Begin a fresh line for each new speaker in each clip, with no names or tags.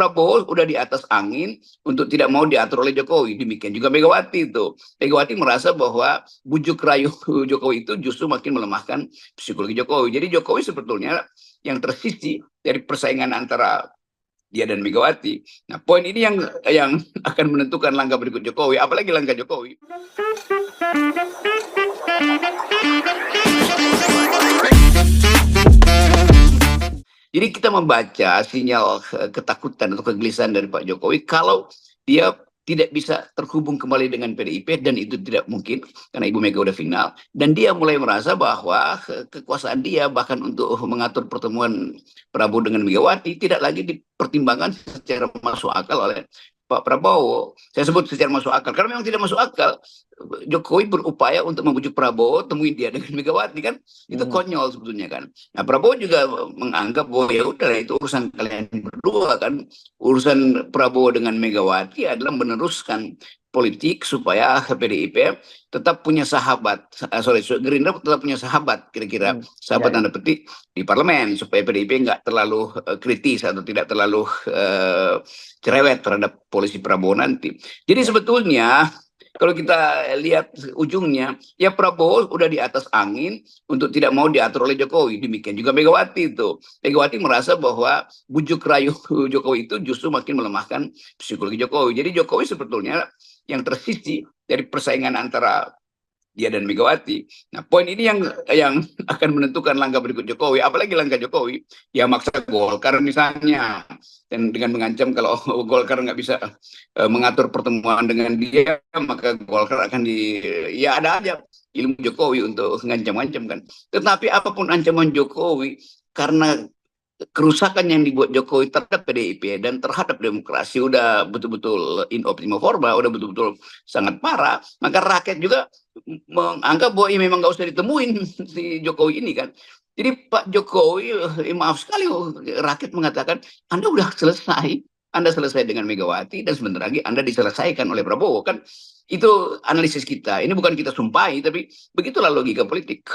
Prabowo udah di atas angin untuk tidak mau diatur oleh Jokowi. Demikian juga Megawati itu. Megawati merasa bahwa bujuk rayu Jokowi itu justru makin melemahkan psikologi Jokowi. Jadi Jokowi sebetulnya yang tersisi dari persaingan antara dia dan Megawati. Nah, poin ini yang akan menentukan langkah berikut Jokowi, apalagi langkah Jokowi. Jadi kita membaca sinyal ketakutan atau kegelisahan dari Pak Jokowi kalau dia tidak bisa terhubung kembali dengan PDIP, dan itu tidak mungkin karena Ibu Mega udah final, dan dia mulai merasa bahwa kekuasaan dia bahkan untuk mengatur pertemuan Prabowo dengan Megawati tidak lagi dipertimbangkan secara masuk akal oleh Pak Prabowo. Saya sebut secara masuk akal karena memang tidak masuk akal. Jokowi berupaya untuk membujuk Prabowo temuin dia dengan Megawati, kan itu konyol sebetulnya kan. Nah, Prabowo juga menganggap bahwa ya udah itu urusan kalian berdua kan. Urusan Prabowo dengan Megawati adalah meneruskan politik supaya PDIP tetap punya sahabat, Gerindra tetap punya sahabat, kira-kira sahabat tanda petik di parlemen, supaya PDIP nggak terlalu kritis atau tidak terlalu cerewet terhadap polisi Prabowo nanti. Jadi sebetulnya kalau kita lihat ujungnya, ya Prabowo udah di atas angin untuk tidak mau diatur oleh Jokowi. Demikian juga Megawati itu. Megawati merasa bahwa bujuk rayu Jokowi itu justru makin melemahkan psikologi Jokowi. Jadi Jokowi sebetulnya yang tersisi dari persaingan antara dia dan Megawati. Nah, poin ini yang akan menentukan langkah berikut Jokowi, apalagi langkah Jokowi, ya maksa Golkar misalnya, dan dengan mengancam kalau Golkar nggak bisa mengatur pertemuan dengan dia, maka Golkar akan ya ada aja ilmu Jokowi untuk ngancam-ngancam kan. Tetapi apapun ancaman Jokowi, karena kerusakan yang dibuat Jokowi terhadap PDIP dan terhadap demokrasi udah betul-betul in optima forma, udah betul-betul sangat parah, maka rakyat juga menganggap bahwa ya memang nggak usah ditemuin si Jokowi ini kan. Jadi Pak Jokowi, maaf sekali, rakyat mengatakan Anda udah selesai, Anda selesai dengan Megawati dan sebentar lagi Anda diselesaikan oleh Prabowo kan. Itu analisis kita. Ini bukan kita sumpahi, tapi begitulah logika politik.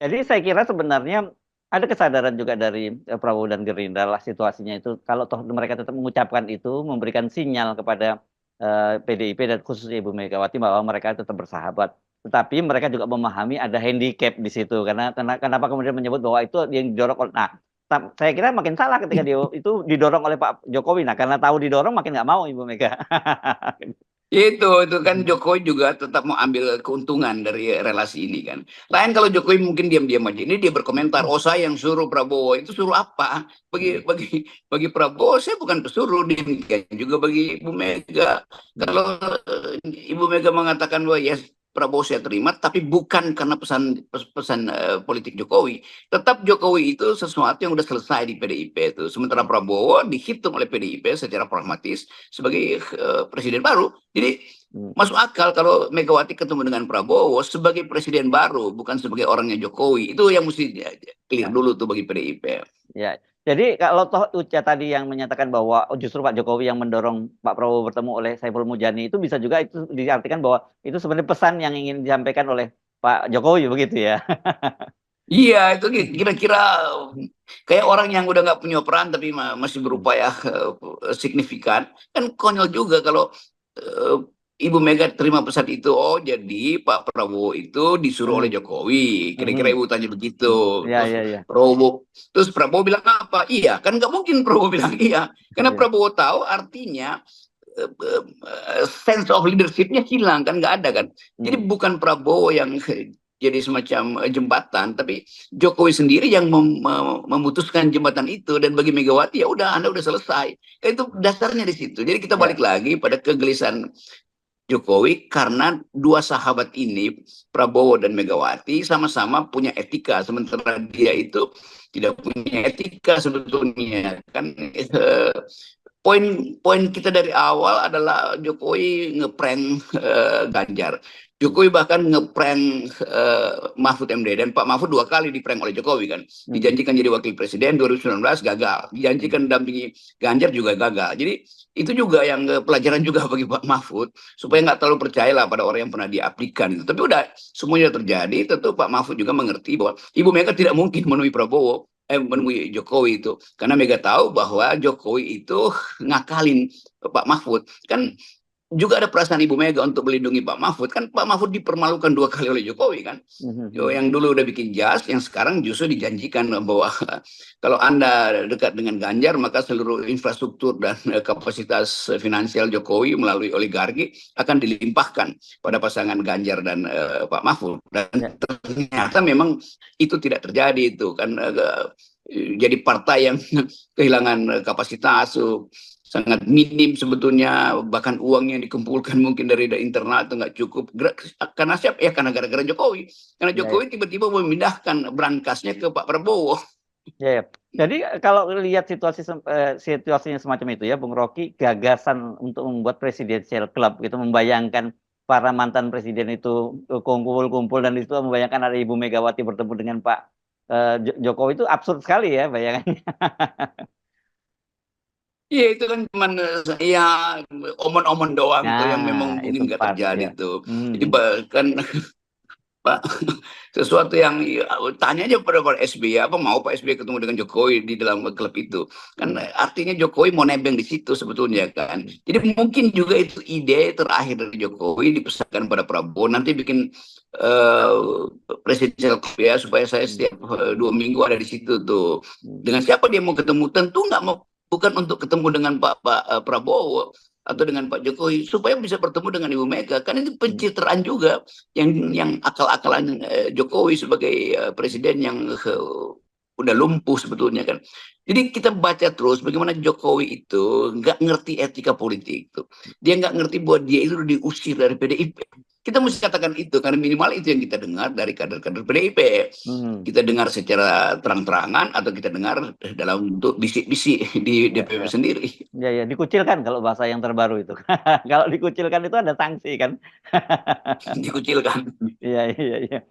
Jadi saya kira sebenarnya ada kesadaran juga dari Prabowo dan Gerindra lah situasinya itu. Kalau toh mereka tetap mengucapkan itu, memberikan sinyal kepada PDIP dan khususnya Ibu Megawati bahwa mereka tetap bersahabat. Tetapi mereka juga memahami ada handicap di situ. Karena kenapa kemudian menyebut bahwa itu yang didorong oleh... Nah, saya kira makin salah ketika dia itu didorong oleh Pak Jokowi. Nah, karena tahu didorong makin nggak mau Ibu Mega.
Itu kan Jokowi juga tetap mau ambil keuntungan dari relasi ini kan. Lain kalau Jokowi mungkin diam-diam aja. Ini dia berkomentar, oh saya yang suruh Prabowo. Itu suruh apa? Bagi Prabowo saya bukan pesuruh. Demikian juga bagi Ibu Mega. Kalau Ibu Mega mengatakan bahwa ya Prabowo saya terima, tapi bukan karena pesan politik Jokowi. Tetap Jokowi itu sesuatu yang udah selesai di PDIP itu. Sementara Prabowo dihitung oleh PDIP secara pragmatis sebagai presiden baru. Jadi masuk akal kalau Megawati ketemu dengan Prabowo sebagai presiden baru, bukan sebagai orangnya Jokowi. Itu yang mesti clear dulu tuh bagi PDIP.
Ya, jadi kalau toh Uca tadi yang menyatakan bahwa justru Pak Jokowi yang mendorong Pak Prabowo bertemu oleh Saiful Mujani, itu bisa juga itu diartikan bahwa itu sebenarnya pesan yang ingin disampaikan oleh Pak Jokowi begitu ya.
Iya, itu kira-kira kayak orang yang udah nggak punya peran tapi masih berupaya signifikan. Kan konyol juga kalau Ibu Mega terima pesan itu, oh jadi Pak Prabowo itu disuruh oleh Jokowi, kira-kira Ibu tanya begitu. Terus Prabowo bilang apa? Iya, kan nggak mungkin Prabowo bilang iya, karena Prabowo tahu artinya sense of leadership-nya hilang kan, nggak ada kan. Jadi bukan Prabowo yang jadi semacam jembatan, tapi Jokowi sendiri yang memutuskan jembatan itu, dan bagi Megawati ya udah Anda udah selesai. Itu dasarnya di situ. Jadi kita balik lagi pada kegelisahan Jokowi karena dua sahabat ini, Prabowo dan Megawati, sama-sama punya etika, sementara dia itu tidak punya etika sebetulnya kan. Poin kita dari awal adalah Jokowi ngeprank Ganjar. Jokowi bahkan ngeprank Mahfud MD, dan Pak Mahfud 2 kali diprank oleh Jokowi kan. Dijanjikan jadi wakil presiden 2019 gagal, dijanjikan dampingi Ganjar juga gagal. Jadi itu juga yang pelajaran juga bagi Pak Mahfud, supaya nggak terlalu percayalah pada orang yang pernah diabdikan itu. Tapi udah semuanya terjadi, tentu Pak Mahfud juga mengerti bahwa Ibu Mega tidak mungkin menemui Prabowo. menemui Jokowi itu, karena Mega tahu bahwa Jokowi itu ngakalin Pak Mahfud. Kan juga ada perasaan Ibu Mega untuk melindungi Pak Mahfud. Kan Pak Mahfud dipermalukan 2 kali oleh Jokowi kan. Yang dulu udah bikin jas, yang sekarang justru dijanjikan bahwa kalau Anda dekat dengan Ganjar, maka seluruh infrastruktur dan kapasitas finansial Jokowi melalui oligarki akan dilimpahkan pada pasangan Ganjar dan Pak Mahfud. Dan ternyata memang itu tidak terjadi itu kan. Jadi partai yang kehilangan kapasitas, sangat minim sebetulnya, bahkan uang yang dikumpulkan mungkin dari internal itu nggak cukup. Karena siapa? Ya karena gara-gara Jokowi. Karena Jokowi tiba-tiba memindahkan berangkasnya ke Pak Prabowo.
Ya. Jadi kalau lihat situasinya semacam itu ya, Bung Rocky, gagasan untuk membuat presidential club gitu, membayangkan para mantan presiden itu kumpul-kumpul dan itu membayangkan ada Ibu Megawati bertemu dengan Pak Jokowi, itu absurd sekali ya bayangannya.
Iya itu kan cuman ya omon-omon doang tuh yang memang mungkin nggak terjadi
ya.
tuh. Jadi bahkan Pak, sesuatu yang tanya aja pada Pak SBY, apa mau Pak SBY ketemu dengan Jokowi di dalam klub itu, kan artinya Jokowi mau nebeng di situ sebetulnya kan. Jadi mungkin juga itu ide terakhir dari Jokowi dipesankan pada Prabowo, nanti bikin presidential club ya, supaya saya setiap 2 minggu ada di situ tuh. Dengan siapa dia mau ketemu? Tentu nggak mau, bukan untuk ketemu dengan Pak Prabowo atau dengan Pak Jokowi, supaya bisa bertemu dengan Ibu Mega. Kan itu pencitraan juga yang akal-akalan Jokowi sebagai presiden yang udah lumpuh sebetulnya kan. Jadi kita baca terus bagaimana Jokowi itu nggak ngerti etika politik itu. Dia nggak ngerti bahwa dia itu diusir dari PDIP. Kita mesti katakan itu, karena minimal itu yang kita dengar dari kader-kader PDIP. Kita dengar secara terang-terangan atau kita dengar dalam bentuk bisik-bisik di DPP sendiri.
Ya, dikucilkan kalau bahasa yang terbaru itu. Kalau dikucilkan itu ada sanksi kan.
Dikucilkan.
Iya.